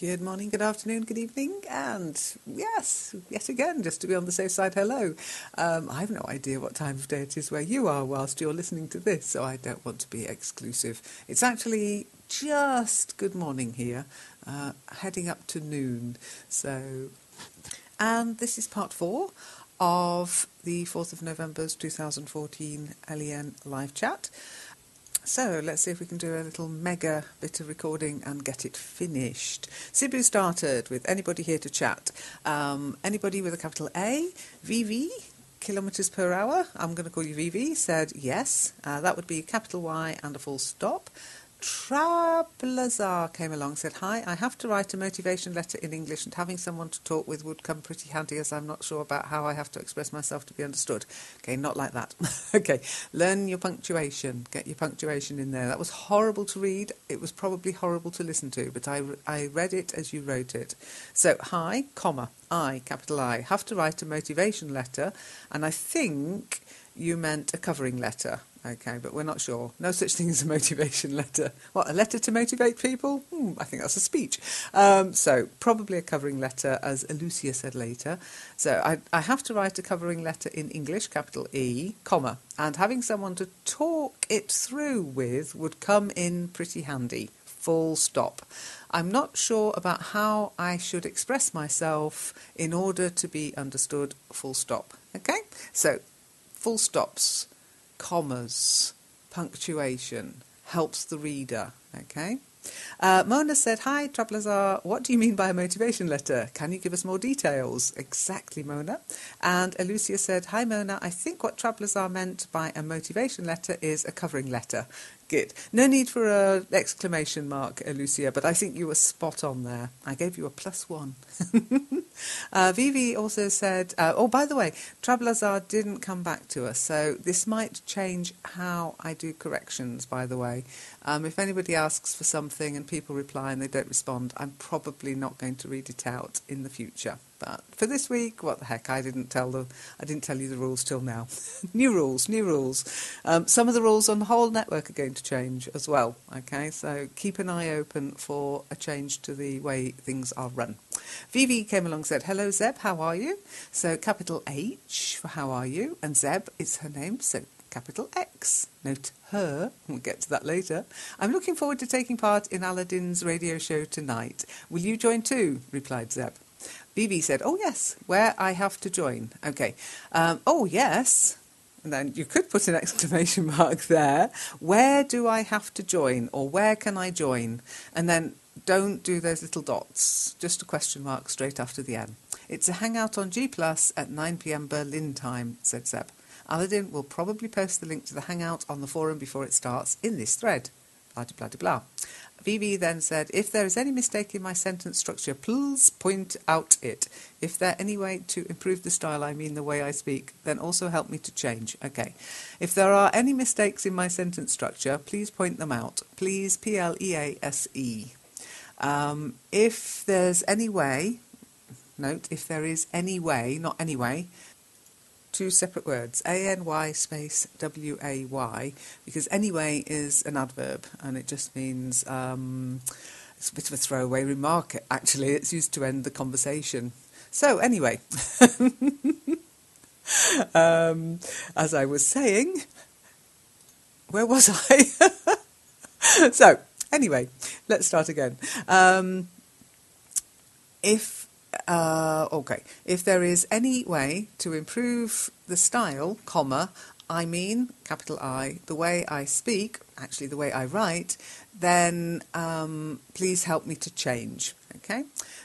Good morning, good afternoon, good evening, and yes, yet again, just to be on the safe side, hello. I have no idea what time of day it is where you are whilst you're listening to this, so I don't want to be exclusive. It's actually just good morning here, heading up to noon. And this is part 4 of the 4th of November's 2014 LEN Live Chat. So let's see if we can do a little mega bit of recording and get it finished. Sibu started with anybody here to chat. Anybody with a capital A, VV, kilometres per hour, I'm going to call you VV, said yes. That would be a capital Y and a full stop. Trablazar came along, said, hi, I have to write a motivation letter in English and having someone to talk with would come pretty handy as I'm not sure about how I have to express myself to be understood. Okay, not like that. Okay, learn your punctuation. Get your punctuation in there. That was horrible to read. It was probably horrible to listen to, but I read it as you wrote it. So, hi, comma, I, capital I, have to write a motivation letter, and I think you meant a covering letter. Okay, but we're not sure. No such thing as a motivation letter. What, a letter to motivate people? I think that's a speech. So probably a covering letter, as Lucia said later. So I have to write a covering letter in English, capital E, comma, and having someone to talk it through with would come in pretty handy, full stop. I'm not sure about how I should express myself in order to be understood, full stop. Okay, so full stops, commas, punctuation, helps the reader, okay? Mona said, hi, Trablazar, what do you mean by a motivation letter? Can you give us more details? Exactly, Mona. And Lucia said, hi, Mona, I think what Trablazar meant by a motivation letter is a covering letter. Good. No need for an exclamation mark, Lucia, but I think you were spot on there. I gave you a +1. Vivi also said, oh, by the way, Trablazar didn't come back to us, so this might change how I do corrections, by the way. If anybody asks for something and people reply and they don't respond, I'm probably not going to read it out in the future. But for this week, what the heck, I didn't tell you the rules till now. New rules. Some of the rules on the whole network are going to change as well, okay? So keep an eye open for a change to the way things are run. Vivi came along and said, hello Zeb, how are you? So capital H for how are you, and Zeb is her name, so capital X. Note her, we'll get to that later. I'm looking forward to taking part in Aladdin's radio show tonight. Will you join too? Replied Zeb. Vivi said, oh yes, where I have to join. Okay, oh yes, and then you could put an exclamation mark there. Where do I have to join, or where can I join? And then don't do those little dots, just a question mark straight after the N. It's a hangout on G+ at 9 p.m. Berlin time, said Zeb. Aladdin will probably post the link to the hangout on the forum before it starts in this thread. Blah, blah, blah, blah. Vivi then said, if there is any mistake in my sentence structure, please point out it. If there any way to improve the style, I mean the way I speak, then also help me to change. Okay. If there are any mistakes in my sentence structure, please point them out. Please, Please. If there's any way, note, if there is any way, not anyway, 2 separate words, A-N-Y space W-A-Y, because anyway is an adverb, and it just means, it's a bit of a throwaway remark, actually. It's used to end the conversation. So, anyway, as I was saying, where was I? So, anyway, let's start again. If there is any way to improve the style, comma, I mean, capital I, the way I speak, actually the way I write, then please help me to change. Okay?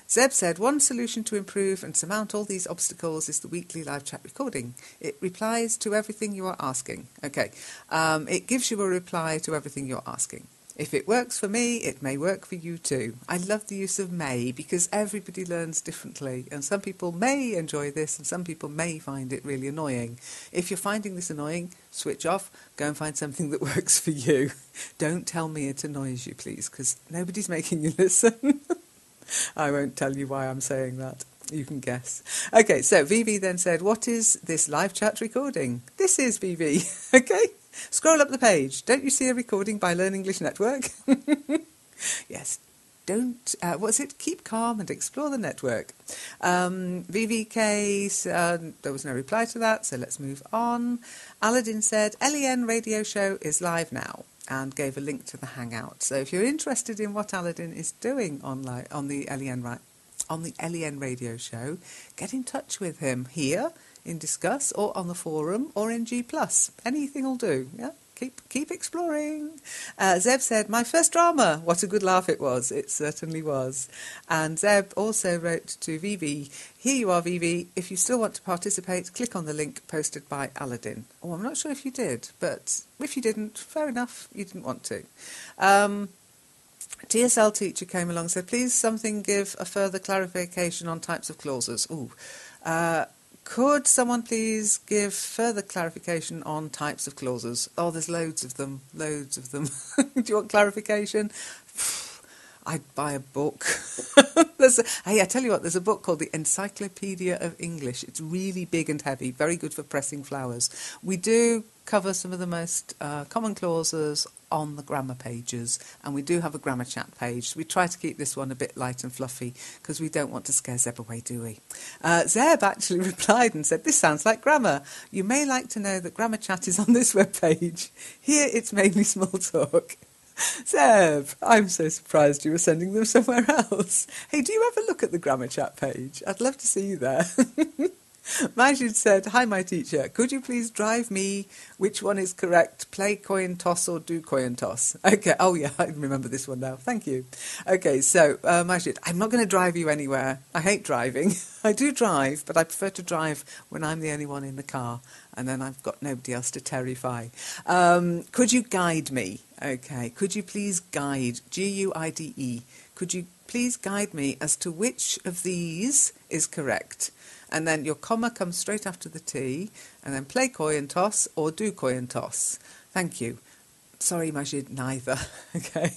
Zeb said, one solution to improve and surmount all these obstacles is the weekly live chat recording. It replies to everything you are asking. Okay. It gives you a reply to everything you're asking. If it works for me, it may work for you too. I love the use of may because everybody learns differently, and some people may enjoy this and some people may find it really annoying. If you're finding this annoying, switch off, go and find something that works for you. Don't tell me it annoys you, please, because nobody's making you listen. I won't tell you why I'm saying that. You can guess. Okay, so Vivi then said, what is this live chat recording? This is Vivi, okay? Scroll up the page. Don't you see a recording by Learn English Network? Yes. Keep calm and explore the network. VVK, there was no reply to that, so let's move on. Aladdin said, LEN radio show is live now, and gave a link to the Hangout. So if you're interested in what Aladdin is doing on the LEN radio show, get in touch with him here in Discuss or on the forum or in G+. Anything will do, yeah? Keep exploring. Zeb said, my first drama. What a good laugh it was. It certainly was. And Zeb also wrote to Vivi, here you are, Vivi. If you still want to participate, click on the link posted by Aladdin. Oh, I'm not sure if you did, but if you didn't, fair enough, you didn't want to. TSL teacher came along and said, please something give a further clarification on types of clauses. Could someone please give further clarification on types of clauses? Oh, there's loads of them. Do you want clarification? I'd buy a book. Hey, I tell you what, there's a book called The Encyclopedia of English. It's really big and heavy, very good for pressing flowers. We do cover some of the most common clauses on the grammar pages, and we do have a grammar chat page. We try to keep this one a bit light and fluffy because we don't want to scare Zeb away, do we? Zeb actually replied and said, this sounds like grammar. You may like to know that grammar chat is on this webpage. Here it's mainly small talk. Zeb, I'm so surprised you were sending them somewhere else. Hey, do you ever look at the grammar chat page? I'd love to see you there. Majid said, hi, my teacher. Could you please drive me which one is correct? Play coin toss or do coin toss? Okay. Oh, yeah, I remember this one now. Thank you. Okay, so, Majid, I'm not going to drive you anywhere. I hate driving. I do drive, but I prefer to drive when I'm the only one in the car, and then I've got nobody else to terrify. Could you guide me? Okay. Could you please guide? Guide. Could you please guide me as to which of these is correct? And then your comma comes straight after the T, and then play coin toss or do coin toss. Thank you. Sorry, Majid, neither. Okay.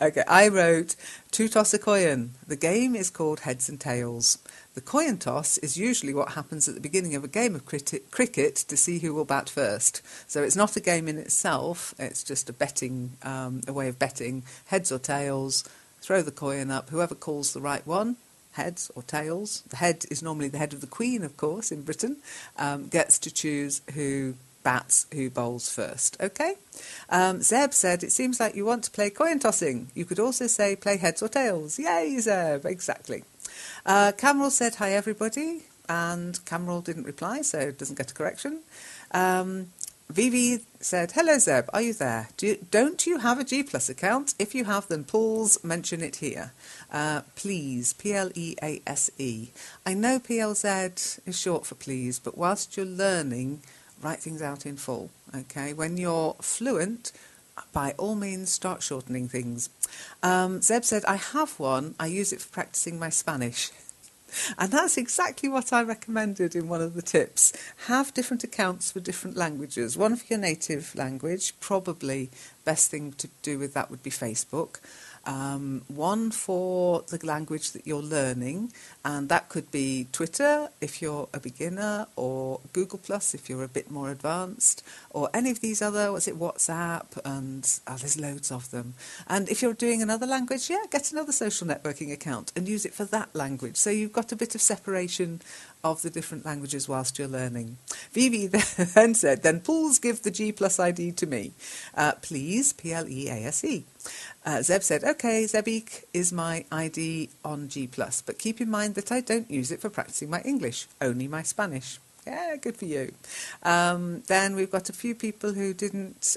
Okay, I wrote to toss a coin. The game is called heads and tails. The coin toss is usually what happens at the beginning of a game of cricket to see who will bat first. So it's not a game in itself, it's just a way of betting. Heads or tails, throw the coin up, whoever calls the right one, heads or tails. The head is normally the head of the Queen, of course, in Britain, gets to choose who bats, who bowls first. Okay? Zeb said, it seems like you want to play coin tossing. You could also say play heads or tails. Yay, Zeb, exactly. Cameron said, hi, everybody. And Cameron didn't reply, so it doesn't get a correction. Vivi said, hello, Zeb, are you there? Don't you have a G+ account? If you have, then please mention it here. Please, Please. I know PLZ is short for please, but whilst you're learning, write things out in full, okay? When you're fluent, by all means, start shortening things. Zeb said, I have one. I use it for practicing my Spanish. And that's exactly what I recommended in one of the tips. Have different accounts for different languages. One for your native language, probably best thing to do with that would be Facebook. One for the language that you're learning, and that could be Twitter if you're a beginner, or Google Plus if you're a bit more advanced, or any of these other, WhatsApp, and there's loads of them. And if you're doing another language, get another social networking account and use it for that language. So you've got a bit of separation of the different languages whilst you're learning. Vivi then said, then please give the G+ ID to me. Please, Please. Zeb said, okay, Zebik is my ID on G+, but keep in mind that I don't use it for practicing my English, only my Spanish. Yeah, good for you. Then we've got a few people who didn't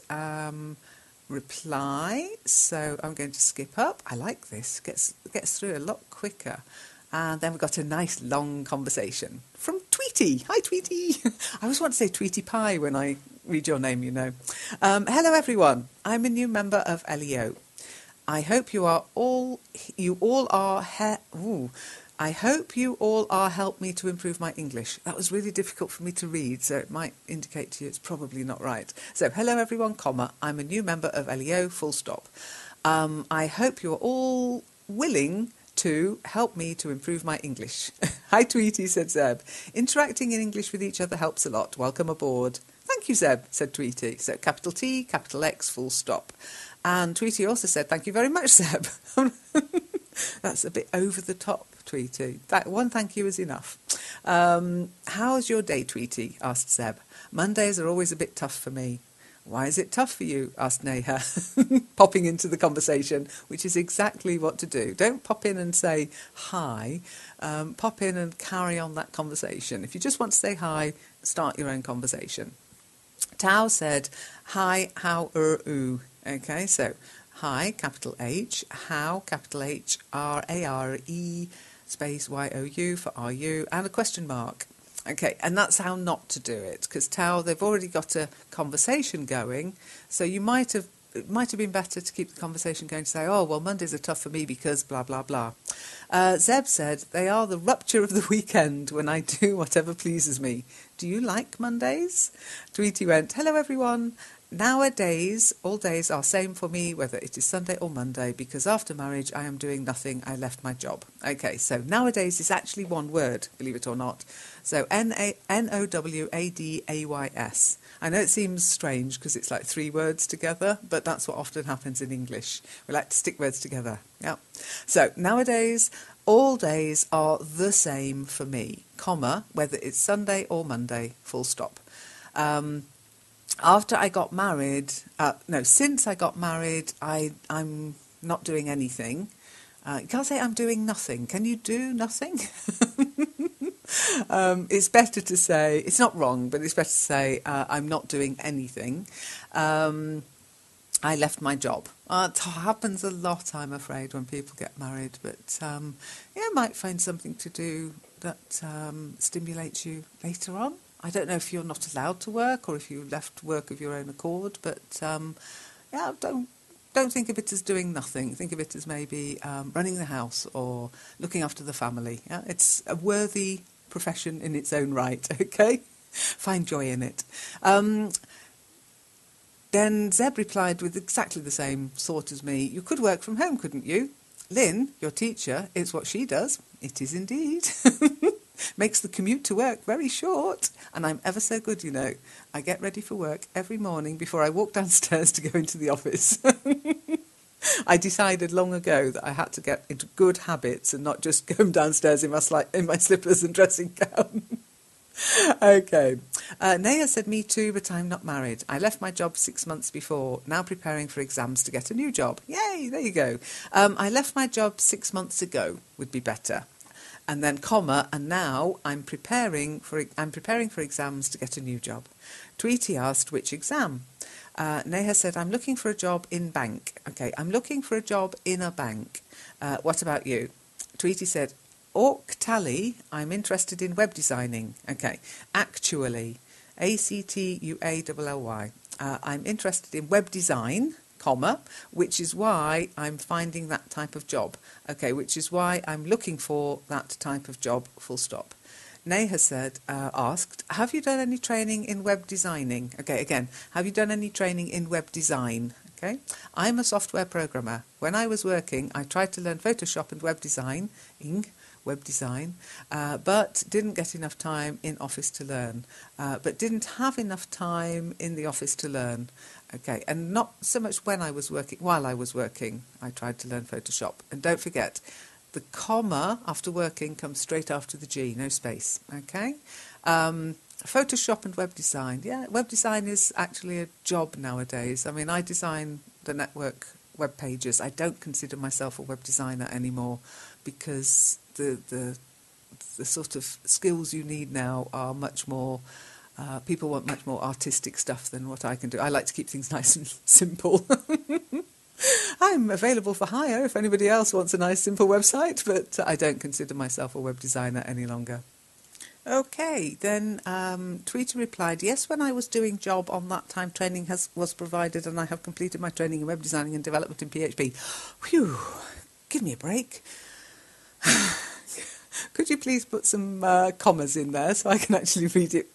reply, so I'm going to skip up. I like this, gets through a lot quicker. And then we've got a nice long conversation from Tweety. Hi, Tweety. I always want to say Tweety Pie when I read your name, you know. Hello, everyone. I'm a new member of LEO. I hope you all are help me to improve my English. That was really difficult for me to read, so it might indicate to you it's probably not right. So, hello everyone, comma, I'm a new member of LEO, full stop. I hope you're all willing to help me to improve my English. Hi, Tweety, said Zeb. Interacting in English with each other helps a lot. Welcome aboard. Thank you, Zeb, said Tweety. So, capital T, capital X, full stop. And Tweety also said, thank you very much, Seb. That's a bit over the top, Tweety. That one thank you is enough. How's your day, Tweety? Asked Seb. Mondays are always a bit tough for me. Why is it tough for you? Asked Neha, popping into the conversation, which is exactly what to do. Don't pop in and say hi. Pop in and carry on that conversation. If you just want to say hi, start your own conversation. Tao said, hi, how are you? Okay, so hi, capital H, how, capital H, R-A-R-E, space Y-O-U for are you, and a question mark. Okay, and that's how not to do it, because Tao, they've already got a conversation going, so it might have been better to keep the conversation going to say, oh, well, Mondays are tough for me because blah, blah, blah. Zeb said, they are the rupture of the weekend when I do whatever pleases me. Do you like Mondays? Tweety went, hello, everyone. Nowadays, all days are same for me, whether it is Sunday or Monday, because after marriage I am doing nothing. I left my job. Okay, so nowadays is actually one word, believe it or not. So N-O-W-A-D-A-Y-S. I know it seems strange because it's like 3 words together, but that's what often happens in English. We like to stick words together. Yeah. So nowadays, all days are the same for me, comma, whether it's Sunday or Monday, full stop. After I got married, since I got married, I'm not doing anything. You can't say I'm doing nothing. Can you do nothing? It's better to say, it's not wrong, but it's better to say I'm not doing anything. I left my job. It happens a lot, I'm afraid, when people get married. But you might find something to do that stimulates you later on. I don't know if you're not allowed to work or if you left work of your own accord, but don't think of it as doing nothing. Think of it as maybe running the house or looking after the family. Yeah? It's a worthy profession in its own right, okay? Find joy in it. Then Zeb replied with exactly the same sort as me. You could work from home, couldn't you? Lynn, your teacher, it's what she does. It is indeed. Makes the commute to work very short. And I'm ever so good, you know. I get ready for work every morning before I walk downstairs to go into the office. I decided long ago that I had to get into good habits and not just go downstairs in my slippers and dressing gown. Okay. Naya said, me too, but I'm not married. I left my job 6 months before, now preparing for exams to get a new job. Yay, there you go. I left my job 6 months ago would be better. And then comma, and now I'm preparing for exams to get a new job. Tweety asked, which exam? Neha said, I'm looking for a job in bank. Okay, I'm looking for a job in a bank. What about you? Tweety said, Tally, I'm interested in web designing. Okay, actually, A-C-T-U-A-L-L-Y. I'm interested in web design, comma, which is why I'm finding that type of job. Okay, which is why I'm looking for that type of job, full stop. Neha said, asked, have you done any training in web designing? Okay, again, have you done any training in web design? Okay, I'm a software programmer. When I was working, I tried to learn Photoshop and web design, but didn't get enough time in office to learn. But didn't have enough time in the office to learn. Okay, and not so much while I was working, I tried to learn Photoshop. And don't forget, the comma after working comes straight after the G, no space. Okay, Photoshop and web design. Yeah, web design is actually a job nowadays. I mean, I design the network web pages. I don't consider myself a web designer anymore because the sort of skills you need now are much more. People want much more artistic stuff than what I can do. I like to keep things nice and simple. I'm available for hire if anybody else wants a nice, simple website, but I don't consider myself a web designer any longer. Okay, then Tweety replied, yes, when I was doing job on that time, training was provided and I have completed my training in web designing and development in PHP. Whew, give me a break. Could you please put some commas in there so I can actually read it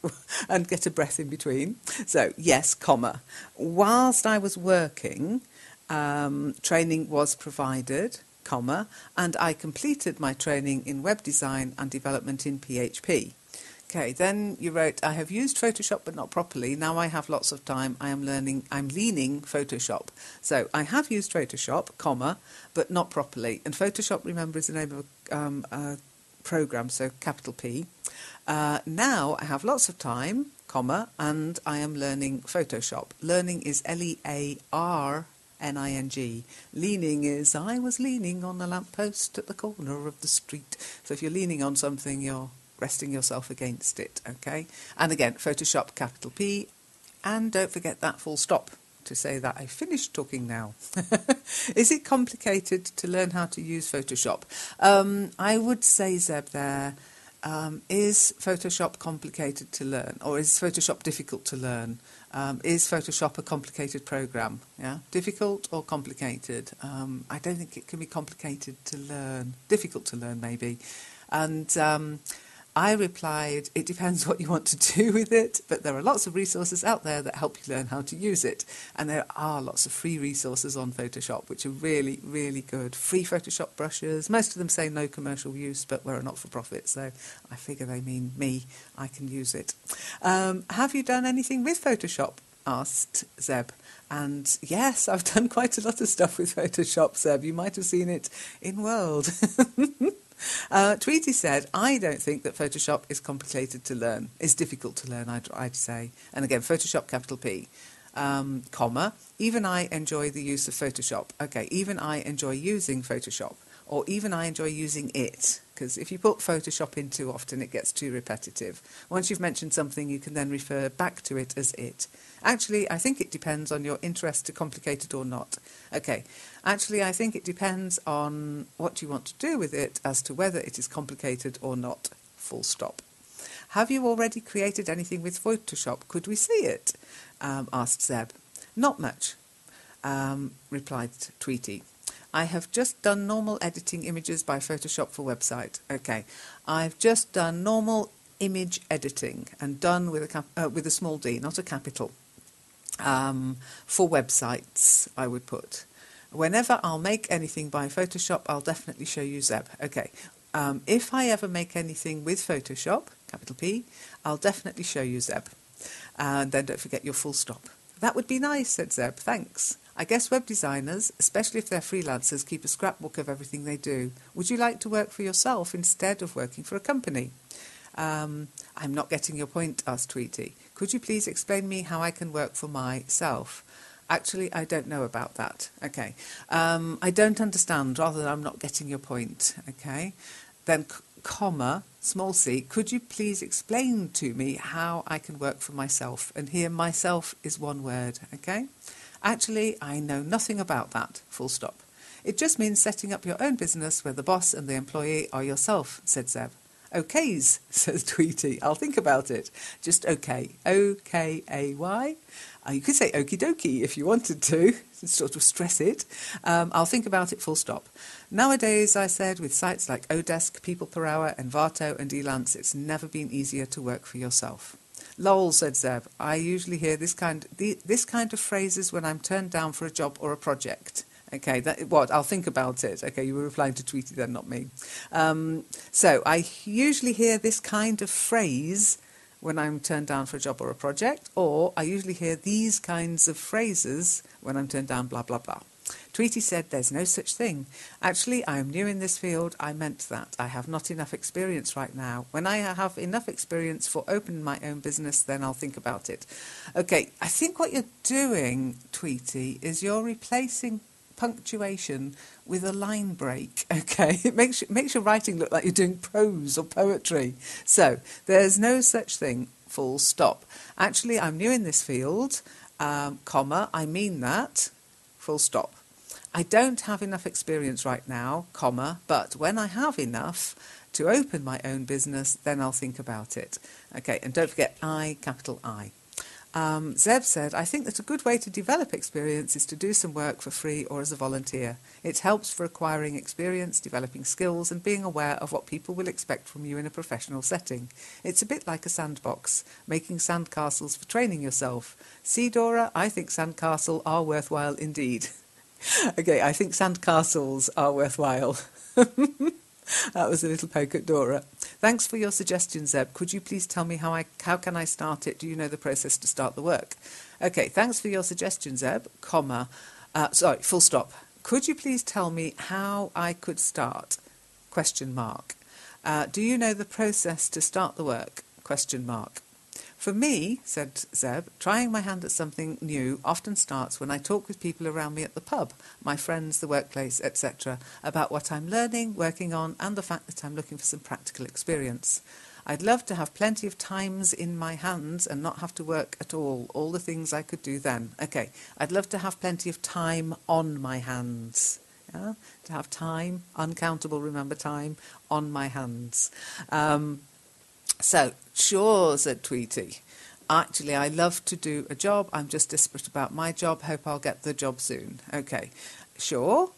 and get a breath in between? So, yes, comma. Whilst I was working, training was provided, comma, and I completed my training in web design and development in PHP. Okay, then you wrote, I have used Photoshop but not properly. Now I have lots of time. I'm leaning Photoshop. So I have used Photoshop, comma, but not properly. And Photoshop, remember, is the name of a program, so capital P. Now I have lots of time, comma, and I am learning Photoshop. Learning is L-E-A-R-N-I-N-G. Leaning is, I was leaning on a lamppost at the corner of the street. So if you're leaning on something, you're resting yourself against it, okay? And again, Photoshop, capital P, and don't forget that full stop to say that I finished talking now. Is it complicated to learn how to use Photoshop? I would say, Zeb, there, is Photoshop complicated to learn, or is Photoshop difficult to learn? Is Photoshop a complicated program? Yeah, difficult or complicated? I don't think it can be complicated to learn. Difficult to learn, maybe. And I replied, it depends what you want to do with it, but there are lots of resources out there that help you learn how to use it. And there are lots of free resources on Photoshop, which are really, really good. Free Photoshop brushes. Most of them say no commercial use, but we're a not-for-profit, so I figure they mean me. I can use it. Have you done anything with Photoshop? Asked Zeb. And yes, I've done quite a lot of stuff with Photoshop, Zeb. You might have seen it in World. Tweety said, I don't think that Photoshop is complicated to learn. It's difficult to learn, I'd say. And again, Photoshop, capital P, comma, even I enjoy the use of Photoshop. Okay, even I enjoy using Photoshop. Or even I enjoy using it, because if you put Photoshop in too often, it gets too repetitive. Once you've mentioned something, you can then refer back to it as it. Actually, I think it depends on your interest to complicated or not. Okay, actually, I think it depends on what you want to do with it as to whether it is complicated or not. Full stop. Have you already created anything with Photoshop? Could we see it? Asked Zeb. Not much, replied Tweety. I have just done normal editing images by Photoshop for website. Okay, I've just done normal image editing, and done with a small d, not a capital. For websites, I would put. Whenever I'll make anything by Photoshop, I'll definitely show you Zeb. Okay, if I ever make anything with Photoshop, capital P, I'll definitely show you Zeb. And then don't forget your full stop. That would be nice, said Zeb. Thanks. I guess web designers, especially if they're freelancers, keep a scrapbook of everything they do. Would you like to work for yourself instead of working for a company? I'm not getting your point, asked Tweety. Could you please explain me how I can work for myself? Actually, I don't know about that. Okay. I don't understand, rather than I'm not getting your point. Okay. Then, comma, small c, could you please explain to me how I can work for myself? And here, myself is one word. Okay. Actually, I know nothing about that, full stop. It just means setting up your own business where the boss and the employee are yourself, said Zeb. Okays, says Tweety. I'll think about it. Just okay. O-K-A-Y. You could say okie dokie if you wanted to, sort of stress it. I'll think about it, full stop. Nowadays, I said, with sites like Odesk, People Per Hour, Envato and Elance, it's never been easier to work for yourself. Lol, said Zeb. I usually hear this kind of phrases when I'm turned down for a job or a project. Okay, I'll think about it. Okay, you were replying to Tweety then, not me. So I usually hear this kind of phrase when I'm turned down for a job or a project, or I usually hear these kinds of phrases when I'm turned down, blah, blah, blah. Tweety said, there's no such thing. Actually, I am new in this field. I meant that. I have not enough experience right now. When I have enough experience for opening my own business, then I'll think about it. Okay, I think what you're doing, Tweety, is you're replacing punctuation with a line break. Okay, it makes your writing look like you're doing prose or poetry. So there's no such thing, full stop. Actually, I'm new in this field, comma, I mean that, full stop. I don't have enough experience right now, comma, but when I have enough to open my own business, then I'll think about it. Okay, and don't forget I, capital I. Zeb said, I think that a good way to develop experience is to do some work for free or as a volunteer. It helps for acquiring experience, developing skills and being aware of what people will expect from you in a professional setting. It's a bit like a sandbox, making sandcastles for training yourself. See, Dora, I think sandcastles are worthwhile indeed. Okay, I think sandcastles are worthwhile. That was a little poke at Dora. Thanks for your suggestion, Zeb. Could you please tell me how can I start it? Do you know the process to start the work? Okay, thanks for your suggestion, Zeb, comma, full stop. Could you please tell me how I could start? Question mark. Do you know the process to start the work? Question mark. For me, said Zeb, trying my hand at something new often starts when I talk with people around me at the pub, my friends, the workplace, etc., about what I'm learning, working on, and the fact that I'm looking for some practical experience. I'd love to have plenty of times in my hands and not have to work at all the things I could do then. Okay, I'd love to have plenty of time on my hands. Yeah? To have time, uncountable, remember time, on my hands. So, sure, said Tweety. Actually, I love to do a job. I'm just desperate about my job. Hope I'll get the job soon. Okay, sure.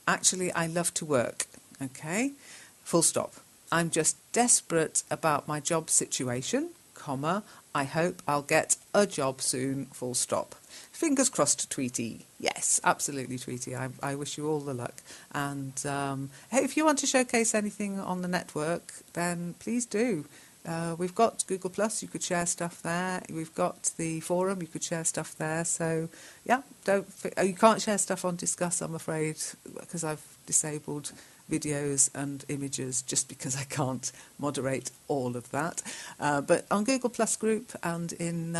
Actually, I love to work. Okay, full stop. I'm just desperate about my job situation, comma, I hope I'll get a job soon, full stop. Fingers crossed, Tweety. Yes, absolutely, Tweety. I wish you all the luck. And hey, if you want to showcase anything on the network, then please do. We've got Google+, you could share stuff there. We've got the forum, you could share stuff there. So, yeah, you can't share stuff on Discuss, I'm afraid, because I've disabled videos and images just because I can't moderate all of that. But on Google+ group and in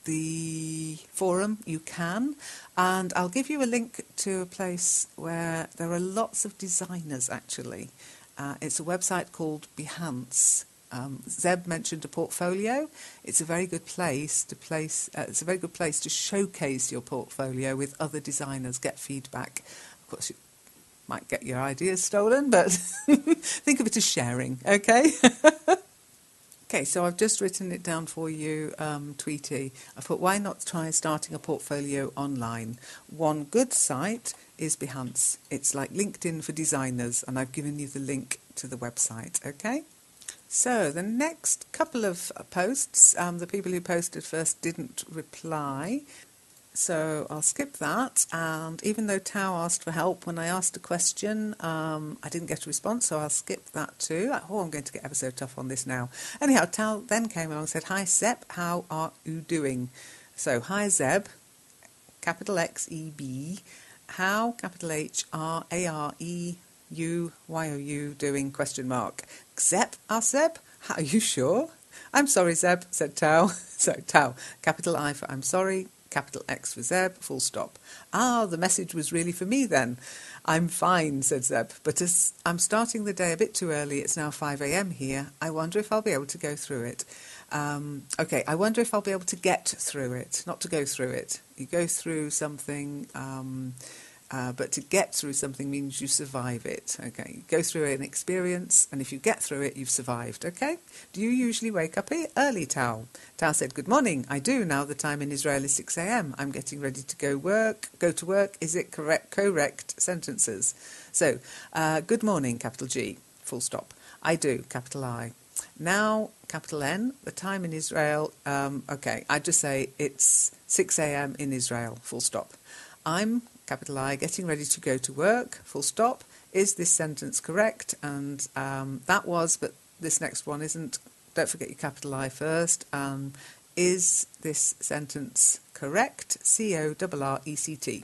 the forum you can, and I'll give you a link to a place where there are lots of designers actually. It's a website called Behance. Zeb mentioned a portfolio. It's a very good place to it's a very good place to showcase your portfolio with other designers, get feedback. Of course, you might get your ideas stolen, but think of it as sharing, okay? Okay, so I've just written it down for you, Tweety. I thought, why not try starting a portfolio online? One good site is Behance. It's like LinkedIn for designers, and I've given you the link to the website, okay? So the next couple of posts, the people who posted first didn't reply. So I'll skip that, and even though Tao asked for help when I asked a question, I didn't get a response, so I'll skip that too. Oh, I'm going to get ever so tough on this now. Anyhow, Tao then came along and said, "Hi Zeb, how are you doing?" So, hi Zeb, capital X-E-B, how, capital H-R-A-R-E-U-Y-O-U, doing, question mark. Zeb, asked Zeb, are you sure? I'm sorry Zeb, said Tao. So, Tao, capital I for I'm sorry, capital X for Zeb, full stop. Ah, the message was really for me then. I'm fine, said Zeb, but as I'm starting the day a bit too early, it's now 5 a.m. here, I wonder if I'll be able to go through it. Okay, I wonder if I'll be able to get through it, not to go through it. You go through something, but to get through something means you survive it. Okay, you go through an experience, and if you get through it, you've survived. Okay, do you usually wake up early, Tao? Tao said, good morning. I do now. The time in Israel is 6 a.m. I'm getting ready to go to work. Is it correct sentences? So, good morning, capital G, full stop. I do, capital I. Now, capital N, the time in Israel, okay, I just say it's 6 a.m. in Israel, full stop. I'm, capital I, getting ready to go to work, full stop. Is this sentence correct? And that was, but this next one isn't. Don't forget your capital I first. Is this sentence correct? C-O-R-R-E-C-T.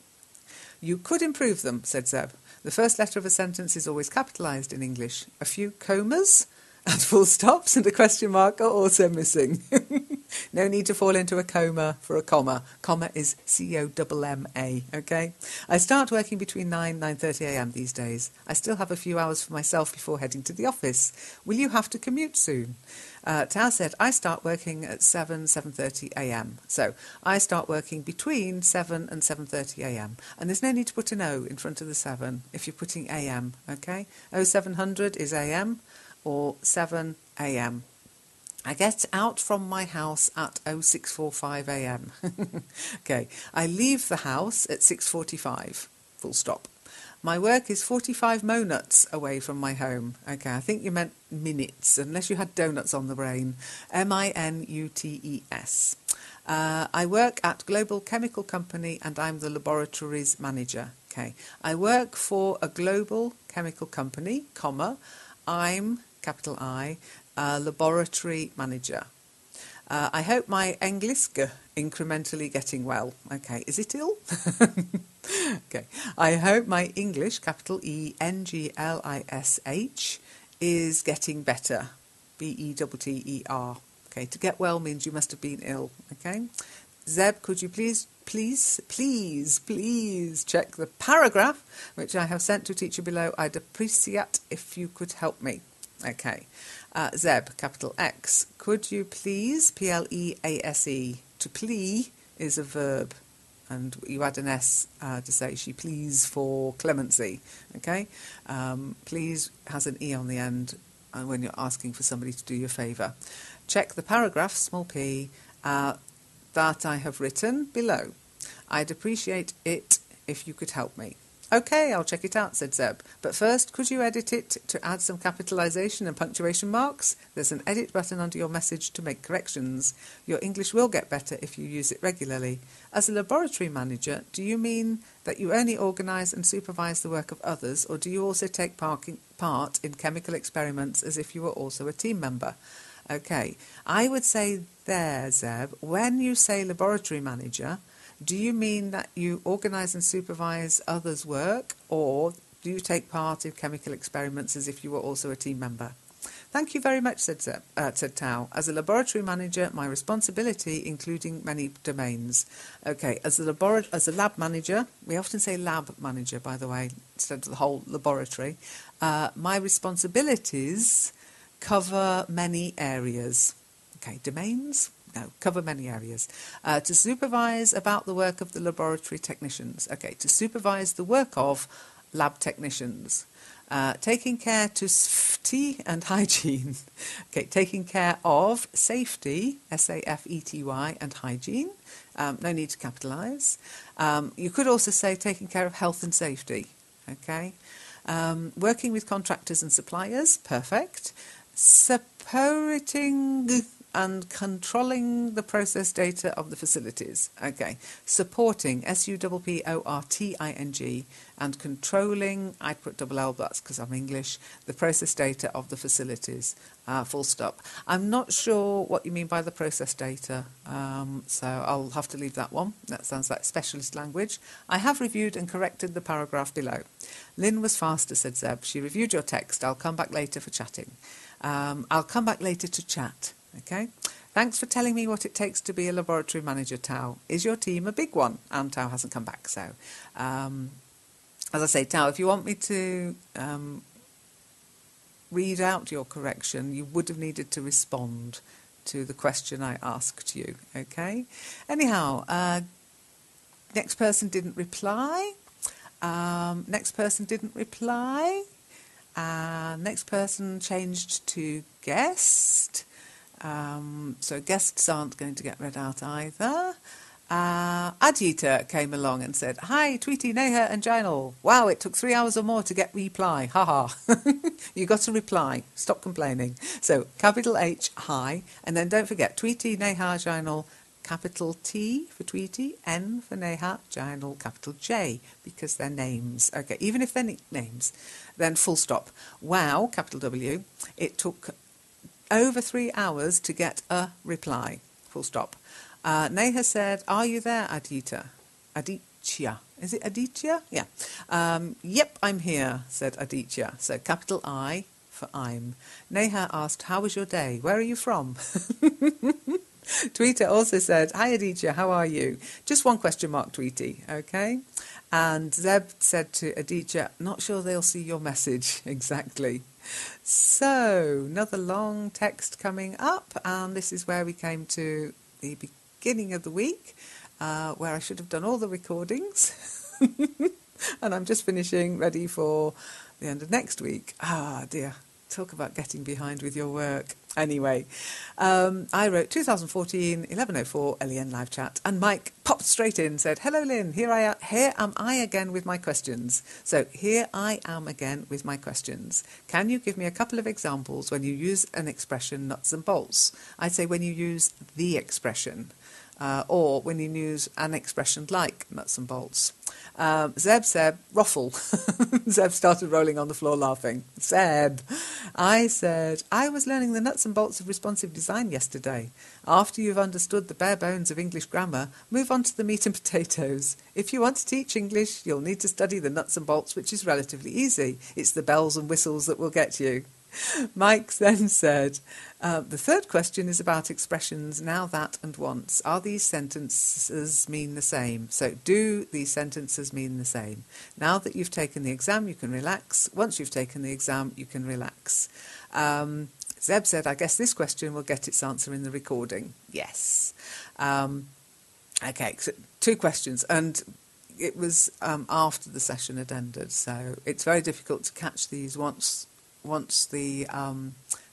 You could improve them, said Zeb. The first letter of a sentence is always capitalised in English. A few commas and full stops and a question mark are also missing. No need to fall into a coma for a comma. Comma is C-O-M-M-A, okay? I start working between 9:30 a.m. these days. I still have a few hours for myself before heading to the office. Will you have to commute soon? Tao said, I start working at 7:30 a.m. So I start working between 7 and 7:30 a.m. And there's no need to put an O in front of the 7 if you're putting a.m., okay? 0700 is a.m. or 7 a.m. I get out from my house at 0645 a.m. Okay, I leave the house at 6:45, full stop. My work is 45 monuts away from my home. Okay, I think you meant minutes, unless you had donuts on the brain. M-I-N-U-T-E-S. I work at Global Chemical Company and I'm the laboratories manager. Okay, I work for a global chemical company, comma, I'm, capital I, a laboratory manager. I hope my English incrementally getting well. Okay, is it ill? Okay, I hope my English, capital ENGLISH, is getting better. BETTER. Okay, to get well means you must have been ill. Okay, Zeb, could you please check the paragraph which I have sent to teacher below? I'd appreciate if you could help me. Okay. Zeb, capital X, could you please, PLEASE, to plea is a verb, and you add an S to say she pleads for clemency, okay? Please has an E on the end when you're asking for somebody to do you a favour. Check the paragraph, small p, that I have written below. I'd appreciate it if you could help me. OK, I'll check it out, said Zeb. But first, could you edit it to add some capitalisation and punctuation marks? There's an edit button under your message to make corrections. Your English will get better if you use it regularly. As a laboratory manager, do you mean that you only organise and supervise the work of others, or do you also take part in chemical experiments as if you were also a team member? OK, I would say there, Zeb, when you say laboratory manager, do you mean that you organise and supervise others' work, or do you take part in chemical experiments as if you were also a team member? Thank you very much, said Tao. As a laboratory manager, my responsibility including many domains. Okay, as a lab manager, we often say lab manager, by the way, instead of the whole laboratory. My responsibilities cover many areas. Okay, domains? No, cover many areas. To supervise about the work of the laboratory technicians. Okay, to supervise the work of lab technicians. Taking care to safety and hygiene. Okay, taking care of safety, SAFETY, and hygiene. No need to capitalise. You could also say taking care of health and safety. Okay, working with contractors and suppliers. Perfect. Supporting and controlling the process data of the facilities. Okay, supporting, SUPPORTING, and controlling, I'd put double L, that's because I'm English, the process data of the facilities, full stop. I'm not sure what you mean by the process data, so I'll have to leave that one. That sounds like specialist language. I have reviewed and corrected the paragraph below. Lynn was faster, said Zeb. She reviewed your text. I'll come back later for chatting. I'll come back later to chat. Okay. Thanks for telling me what it takes to be a laboratory manager, Tao. Is your team a big one? And Tao hasn't come back. So, as I say, Tao, if you want me to read out your correction, you would have needed to respond to the question I asked you. Okay. Anyhow, next person didn't reply. Next person didn't reply. Next person changed to guest. So guests aren't going to get read out either. Adita came along and said, "Hi, Tweety, Neha and Jainal. Wow, it took 3 hours or more to get reply. Haha." You got a reply. Stop complaining. So capital H, hi. And then don't forget, Tweety, Neha, Jainal, capital T for Tweety, N for Neha, Jainal, capital J, because they're names. Okay, even if they're nicknames. Then full stop. Wow, capital W. It took over 3 hours to get a reply. Full stop. Neha said, "Are you there, Aditya?" Aditya. Is it Aditya? Yeah. Yep, I'm here, said Aditya. So capital I for I'm. Neha asked, "How was your day? Where are you from?" Tweety also said, "Hi Aditya, how are you?" Just one question mark, Tweety, okay? And Zeb said to Aditya, "Not sure they'll see your message." Exactly. So, another long text coming up, and this is where we came to the beginning of the week, where I should have done all the recordings. And I'm just finishing, ready for the end of next week. Ah, dear. Talk about getting behind with your work. Anyway, I wrote 2014, 1104, LEN Live Chat, and Mike popped straight in and said, "Hello, Lynn, here am I again with my questions." So, here I am again with my questions. Can you give me a couple of examples when you use an expression nuts and bolts? I'd say when you use the expression, or when you use an expression like nuts and bolts. Zeb said, "Ruffle." Zeb started rolling on the floor laughing. Zeb. I said, I was learning the nuts and bolts of responsive design yesterday. After you've understood the bare bones of English grammar, move on to the meat and potatoes. If you want to teach English, you'll need to study the nuts and bolts, which is relatively easy. It's the bells and whistles that will get you. Mike then said, the third question is about expressions now, that and once. Are these sentences mean the same? So do these sentences mean the same? Now that you've taken the exam, you can relax. Once you've taken the exam, you can relax. Zeb said, I guess this question will get its answer in the recording. Yes. Okay, so 2 questions. And it was after the session had ended. So it's very difficult to catch these once the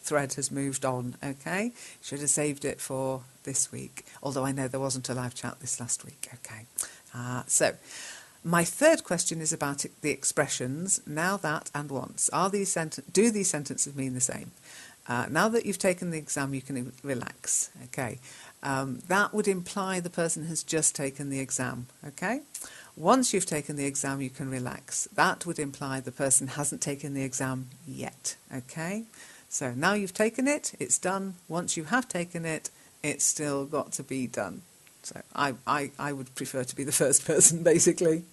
thread has moved on, okay? Should have saved it for this week, although I know there wasn't a live chat this last week, okay? So my third question is about the expressions now, that and once. Do these sentences mean the same? Now that you've taken the exam, you can relax, okay? That would imply the person has just taken the exam, okay? Once you've taken the exam, you can relax. That would imply the person hasn't taken the exam yet, okay? So now you've taken it, it's done. Once you have taken it, it's still got to be done. So I would prefer to be the first person, basically.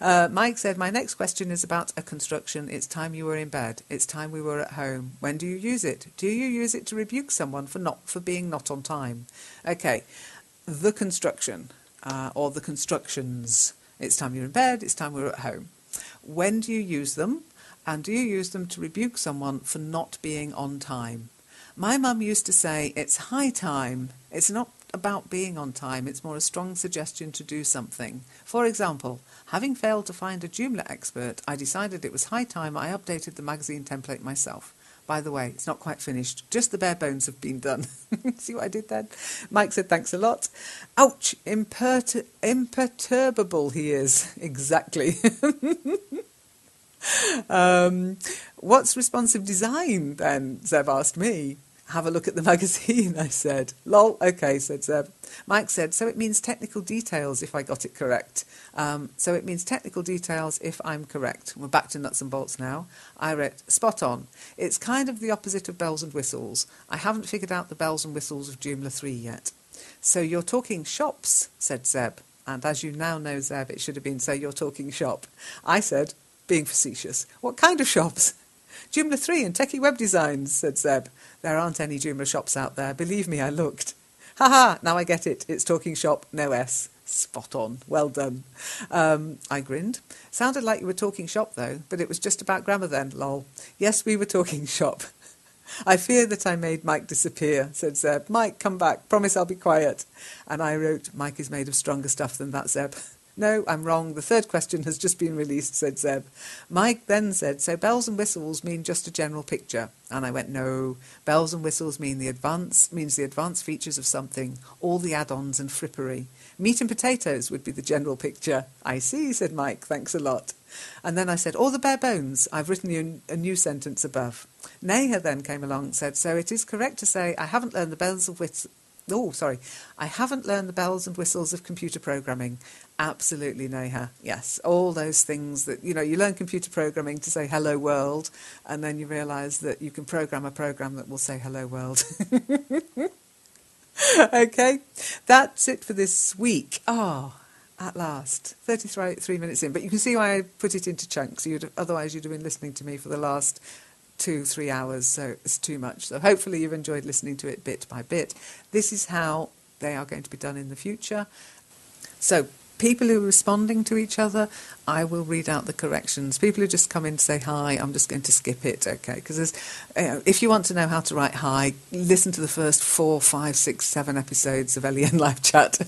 Mike said, my next question is about a construction. It's time you were in bed. It's time we were at home. When do you use it? Do you use it to rebuke someone for being not on time? Okay, the construction or the constructions. It's time you're in bed. It's time we were at home. When do you use them? And do you use them to rebuke someone for not being on time? My mum used to say, it's high time. It's not about being on time. It's more a strong suggestion to do something. For example, having failed to find a Joomla expert, I decided it was high time I updated the magazine template myself. By the way, it's not quite finished. Just the bare bones have been done. See what I did then? Mike said, thanks a lot. Ouch, imperturbable he is. Exactly. What's responsive design then? Zeb asked me. Have a look at the magazine, I said. Lol, okay, said Zeb. Mike said, so it means technical details if I got it correct. So it means technical details if I'm correct. We're back to nuts and bolts now. I read, spot on. It's kind of the opposite of bells and whistles. I haven't figured out the bells and whistles of Joomla 3 yet. So you're talking shops, said Zeb. And as you now know, Zeb, it should have been, so you're talking shop. I said, being facetious, what kind of shops? Joomla 3 and Techie Web Designs, said Zeb. There aren't any Joomla shops out there. Believe me, I looked. Ha, now I get it. It's talking shop, no S. Spot on. Well done. I grinned. Sounded like you were talking shop, though, but it was just about grammar then, lol. Yes, we were talking shop. I fear that I made Mike disappear, said Zeb. Mike, come back. Promise I'll be quiet. And I wrote, Mike is made of stronger stuff than that, Zeb. No, I'm wrong. The third question has just been released, said Zeb. Mike then said, so bells and whistles mean just a general picture. And I went, no, bells and whistles means the advanced features of something, all the add-ons and frippery. Meat and potatoes would be the general picture. I see, said Mike, thanks a lot. And then I said, all the bare bones. I've written you a new sentence above. Neha then came along and said, so it is correct to say I haven't learned the bells of whistles. I haven't learned the bells and whistles of computer programming. Absolutely, Neha. Yes, all those things that, you learn computer programming to say hello world, and then you realise that you can program a program that will say hello world. Okay, that's it for this week. At last, 33 minutes in. But you can see why I put it into chunks. Otherwise you'd have been listening to me for the last 2-3 hours, so it's too much. So hopefully you've enjoyed listening to it bit by bit. This is how they are going to be done in the future. So people who are responding to each other, I will read out the corrections. People who just come in to say hi, I'm just going to skip it, okay? Because if you want to know how to write hi, listen to the first 4, 5, 6, 7 episodes of LEN Live Chat.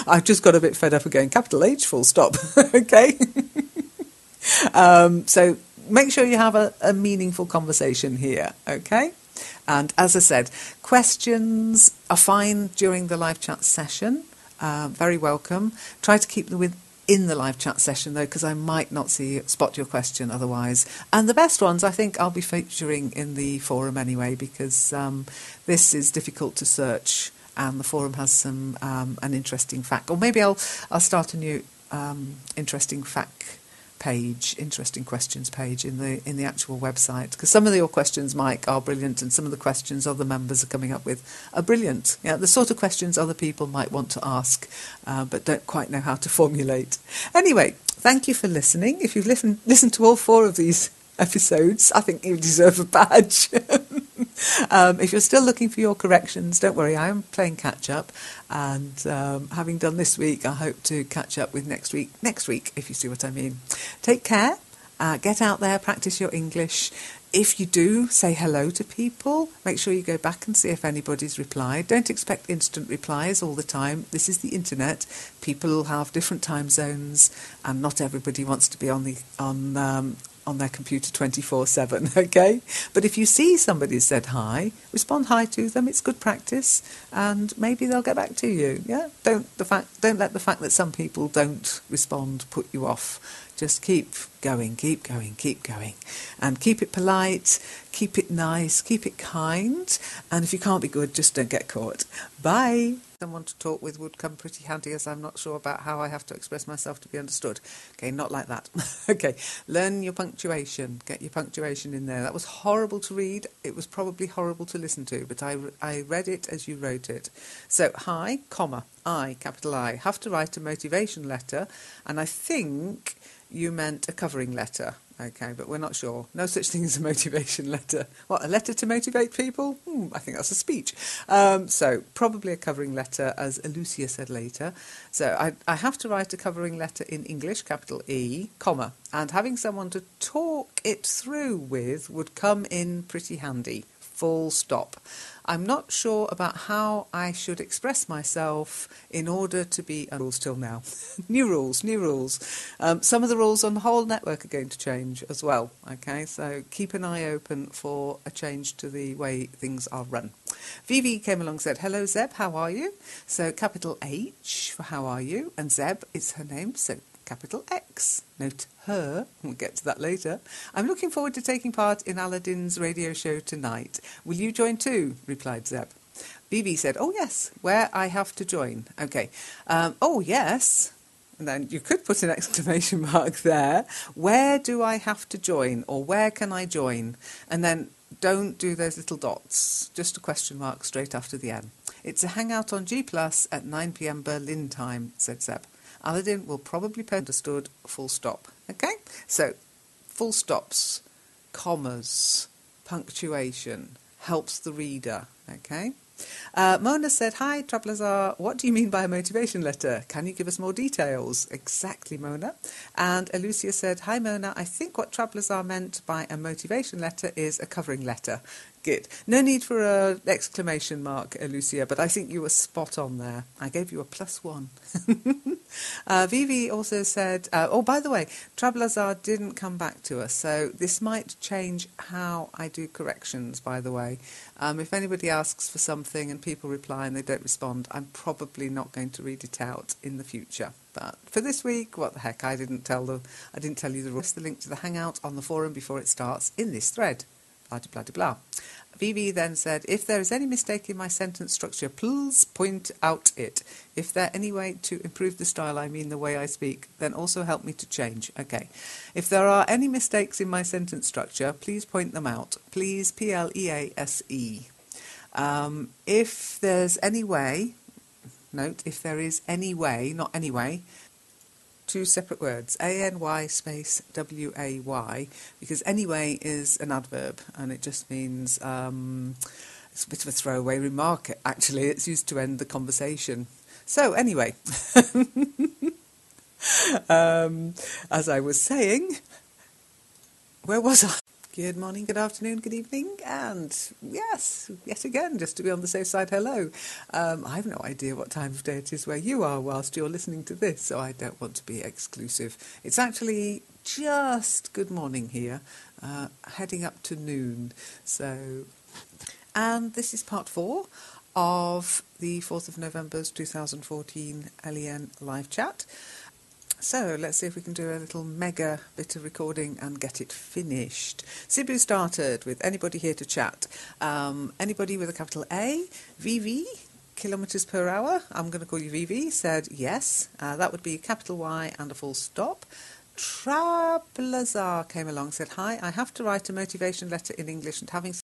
I've just got a bit fed up of going capital H full stop, okay? So make sure you have a meaningful conversation here, okay? And as I said, questions are fine during the live chat session. Very welcome. Try to keep them within the live chat session, though, because I might not spot your question otherwise. And the best ones, I think, I'll be featuring in the forum anyway, because this is difficult to search, and the forum has an interesting fact. Or maybe I'll start a new interesting fact page, interesting questions page in the actual website, because some of your questions, Mike, are brilliant, and some of the questions other members are coming up with are brilliant. Yeah, the sort of questions other people might want to ask, but don't quite know how to formulate. Anyway, thank you for listening. If you've listened to all 4 of these episodes, I think you deserve a badge. If you're still looking for your corrections, don't worry, I am playing catch up, and having done this week, I hope to catch up with next week, if you see what I mean. Take care, get out there, practice your English. If you do, say hello to people. Make sure you go back and see if anybody's replied. Don't expect instant replies all the time. This is the internet. People have different time zones, and not everybody wants to be on their computer 24/7, okay? But if you see somebody said hi, respond hi to them. It's good practice, and maybe they'll get back to you. Yeah, don't let the fact that some people don't respond put you off. Just keep going, and keep it polite, keep it nice, keep it kind, and if you can't be good, just don't get caught. Bye. Someone to talk with would come pretty handy, as I'm not sure about how I have to express myself to be understood. Okay, not like that. Okay, learn your punctuation. Get your punctuation in there. That was horrible to read. It was probably horrible to listen to, but I read it as you wrote it. So, hi, comma, I, capital I, have to write a motivation letter, and I think you meant a covering letter. Okay, but we're not sure. No such thing as a motivation letter. What, a letter to motivate people? I think that's a speech. So probably a covering letter, as Lucia said later. So I have to write a covering letter in English, capital E, comma, and having someone to talk it through with would come in pretty handy. Full stop. I'm not sure about how I should express myself in order to be... rules till now. New rules. Some of the rules on the whole network are going to change as well. Okay, so keep an eye open for a change to the way things are run. Vivi came along and said, hello Zeb, how are you? So capital H for how are you, and Zeb is her name, so capital X. Note her, we'll get to that later. I'm looking forward to taking part in Aladdin's radio show tonight. Will you join too? Replied Zeb. Vivi said, oh yes, where I have to join. Okay, oh yes, and then you could put an exclamation mark there. Where do I have to join, or where can I join? And then don't do those little dots, just a question mark straight after the N. It's a hangout on G+ at 9 p.m. Berlin time, said Zeb. Aladdin will probably understood, full stop. Okay, so full stops, commas, punctuation helps the reader. Okay. Mona said, hi, Travellers are, what do you mean by a motivation letter? Can you give us more details? Exactly, Mona. And Lucia said, hi, Mona, I think what Travellers are meant by a motivation letter is a covering letter. Good. No need for an exclamation mark, Lucia, but I think you were spot on there. I gave you a +1. Vivi also said, oh, by the way, Travelazar didn't come back to us, so this might change how I do corrections, by the way. If anybody asks for something and people reply and they don't respond, I'm probably not going to read it out in the future. But for this week, what the heck, I didn't tell you the rules. The link to the Hangout on the forum before it starts in this thread. Blah, blah, blah, blah. Vivi then said, if there is any mistake in my sentence structure, please point out it. If there any way to improve the style, I mean the way I speak, then also help me to change. Okay. If there are any mistakes in my sentence structure, please point them out. Please, P-L-E-A-S-E. If there's any way, note, if there is any way, not anyway, 2 separate words, A-N-Y space W-A-Y, because anyway is an adverb, and it just means, it's a bit of a throwaway remark, actually. It's used to end the conversation. So, anyway, as I was saying, where was I? Good morning, good afternoon, good evening, and yes, yet again, just to be on the safe side, hello. I have no idea what time of day it is where you are whilst you're listening to this, so I don't want to be exclusive. It's actually just good morning here, heading up to noon. So, and this is part 4 of the 4th of November's 2014 LEN Live Chat. So let's see if we can do a little mega bit of recording and get it finished. Sibu started with anybody here to chat. Anybody with a capital A, VV, kilometres per hour, I'm going to call you VV, said yes. That would be capital Y and a full stop. Trablazar came along, said, hi, I have to write a motivation letter in English and having